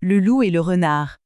Le loup et le renard.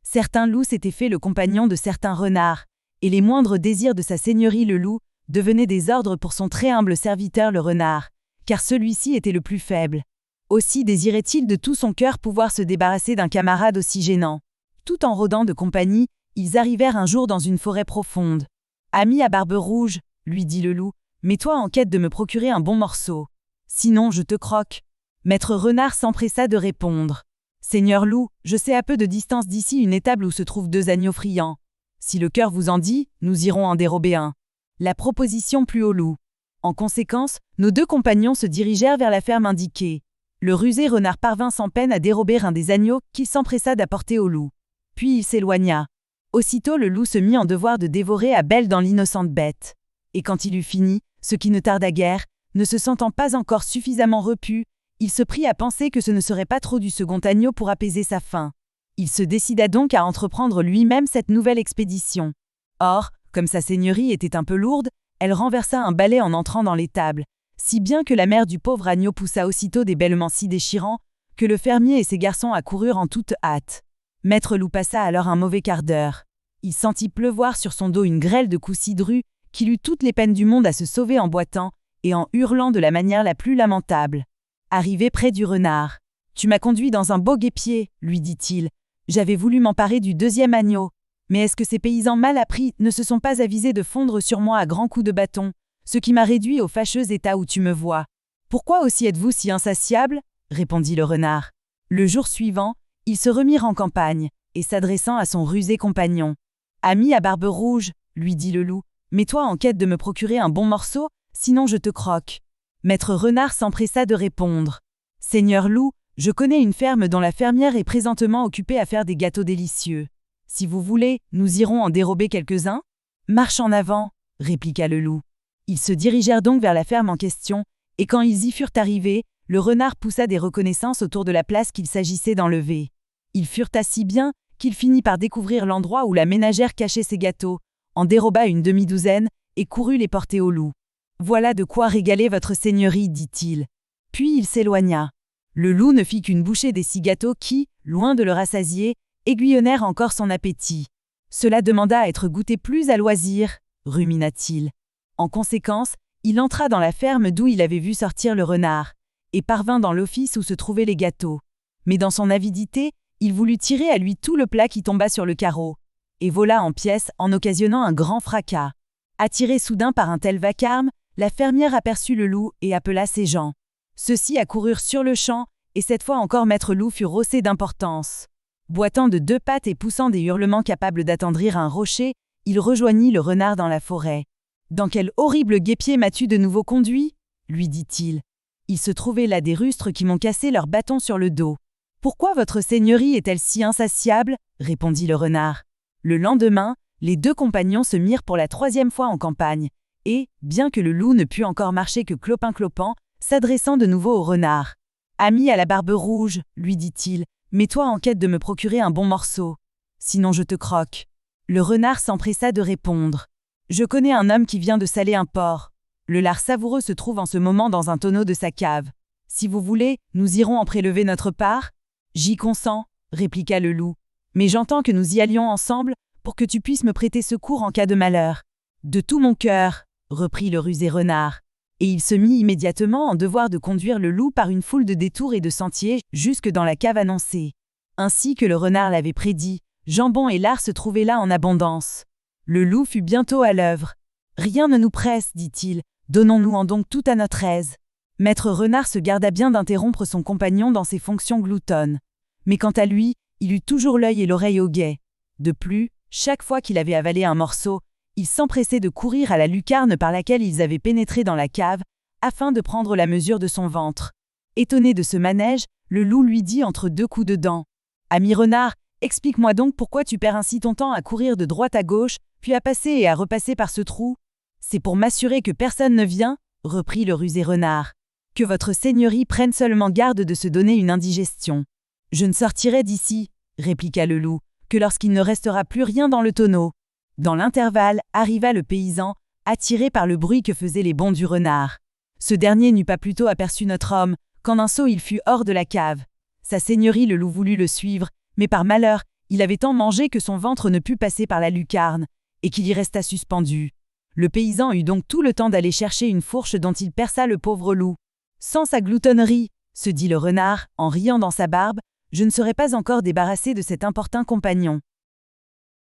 Certains loups s'étaient fait le compagnon de certains renards, et les moindres désirs de sa seigneurie le loup devenaient des ordres pour son très humble serviteur le renard, car celui-ci était le plus faible. Aussi désirait-il de tout son cœur pouvoir se débarrasser d'un camarade aussi gênant. Tout en rôdant de compagnie, ils arrivèrent un jour dans une forêt profonde. « Ami à barbe rouge, lui dit le loup, mets-toi en quête de me procurer un bon morceau. Sinon, je te croque. » Maître renard s'empressa de répondre. « Seigneur loup, je sais à peu de distance d'ici une étable où se trouvent 2 agneaux friands. Si le cœur vous en dit, nous irons en dérober un. » La proposition plut au loup. En conséquence, nos 2 compagnons se dirigèrent vers la ferme indiquée. Le rusé renard parvint sans peine à dérober un des agneaux qu'il s'empressa d'apporter au loup. Puis il s'éloigna. Aussitôt le loup se mit en devoir de dévorer à belle dans l'innocente bête. Et quand il eut fini, ce qui ne tarda guère, ne se sentant pas encore suffisamment repu, il se prit à penser que ce ne serait pas trop du second agneau pour apaiser sa faim. Il se décida donc à entreprendre lui-même cette nouvelle expédition. Or, comme sa seigneurie était un peu lourde, elle renversa un balai en entrant dans l'étable, si bien que la mère du pauvre agneau poussa aussitôt des bêlements si déchirants que le fermier et ses garçons accoururent en toute hâte. Maître loup passa alors un mauvais quart d'heure. Il sentit pleuvoir sur son dos une grêle de coups si drus qu'il eut toutes les peines du monde à se sauver en boitant et en hurlant de la manière la plus lamentable. Arrivé près du renard, « Tu m'as conduit dans un beau guêpier, lui dit-il. J'avais voulu m'emparer du 2e agneau. Mais est-ce que ces paysans mal appris ne se sont pas avisés de fondre sur moi à grands coups de bâton, ce qui m'a réduit au fâcheux état où tu me vois? Pourquoi aussi êtes-vous si insatiable ?» répondit le renard. Le jour suivant, ils se remirent en campagne, et s'adressant à son rusé compagnon. « Ami à barbe rouge, lui dit le loup, mets-toi en quête de me procurer un bon morceau, sinon je te croque. » Maître renard s'empressa de répondre. « Seigneur loup, je connais une ferme dont la fermière est présentement occupée à faire des gâteaux délicieux. Si vous voulez, nous irons en dérober quelques-uns. »« Marche en avant, » répliqua le loup. Ils se dirigèrent donc vers la ferme en question, et quand ils y furent arrivés, le renard poussa des reconnaissances autour de la place qu'il s'agissait d'enlever. Ils furent assis bien qu'il finit par découvrir l'endroit où la ménagère cachait ses gâteaux, en déroba une demi-douzaine et courut les porter au loup. « Voilà de quoi régaler votre seigneurie, dit-il. » Puis il s'éloigna. Le loup ne fit qu'une bouchée des 6 gâteaux qui, loin de le rassasier, aiguillonnèrent encore son appétit. Cela demanda à être goûté plus à loisir, rumina-t-il. En conséquence, il entra dans la ferme d'où il avait vu sortir le renard, et parvint dans l'office où se trouvaient les gâteaux. Mais dans son avidité, il voulut tirer à lui tout le plat qui tomba sur le carreau, et vola en pièces en occasionnant un grand fracas. Attirée soudain par un tel vacarme, la fermière aperçut le loup et appela ses gens. Ceux-ci accoururent sur le champ, et cette fois encore maître loup fut rossé d'importance. Boitant de 2 pattes et poussant des hurlements capables d'attendrir un rocher, il rejoignit le renard dans la forêt. « Dans quel horrible guêpier m'as-tu de nouveau conduit ?» lui dit-il. « Il se trouvait là des rustres qui m'ont cassé leurs bâtons sur le dos. »« Pourquoi votre seigneurie est-elle si insatiable ?» répondit le renard. Le lendemain, les 2 compagnons se mirent pour la 3e fois en campagne, et, bien que le loup ne pût encore marcher que clopin-clopant, s'adressant de nouveau au renard. « Ami à la barbe rouge, lui dit-il, mets-toi en quête de me procurer un bon morceau. Sinon je te croque. » Le renard s'empressa de répondre. « Je connais un homme qui vient de saler un porc. Le lard savoureux se trouve en ce moment dans un tonneau de sa cave. Si vous voulez, nous irons en prélever notre part. »« J'y consens, » répliqua le loup. « Mais j'entends que nous y allions ensemble pour que tu puisses me prêter secours en cas de malheur. »« De tout mon cœur, » reprit le rusé renard. Et il se mit immédiatement en devoir de conduire le loup par une foule de détours et de sentiers jusque dans la cave annoncée. Ainsi que le renard l'avait prédit, jambon et lard se trouvaient là en abondance. Le loup fut bientôt à l'œuvre. « Rien ne nous presse, dit-il, donnons-nous-en donc tout à notre aise. » Maître renard se garda bien d'interrompre son compagnon dans ses fonctions gloutonnes. Mais quant à lui, il eut toujours l'œil et l'oreille au guet. De plus, chaque fois qu'il avait avalé un morceau, il s'empressait de courir à la lucarne par laquelle ils avaient pénétré dans la cave, afin de prendre la mesure de son ventre. Étonné de ce manège, le loup lui dit entre 2 coups de dents. « Ami renard, explique-moi donc pourquoi tu perds ainsi ton temps à courir de droite à gauche, puis à passer et à repasser par ce trou. »« C'est pour m'assurer que personne ne vient, » reprit le rusé renard, « que votre seigneurie prenne seulement garde de se donner une indigestion. »« Je ne sortirai d'ici, » répliqua le loup, « que lorsqu'il ne restera plus rien dans le tonneau. » Dans l'intervalle, arriva le paysan, attiré par le bruit que faisaient les bonds du renard. Ce dernier n'eut pas plutôt aperçu notre homme, qu'en un saut il fut hors de la cave. Sa seigneurie le loup voulut le suivre, mais par malheur, il avait tant mangé que son ventre ne put passer par la lucarne, et qu'il y resta suspendu. Le paysan eut donc tout le temps d'aller chercher une fourche dont il perça le pauvre loup. Sans sa gloutonnerie, se dit le renard, en riant dans sa barbe, je ne serais pas encore débarrassé de cet importun compagnon.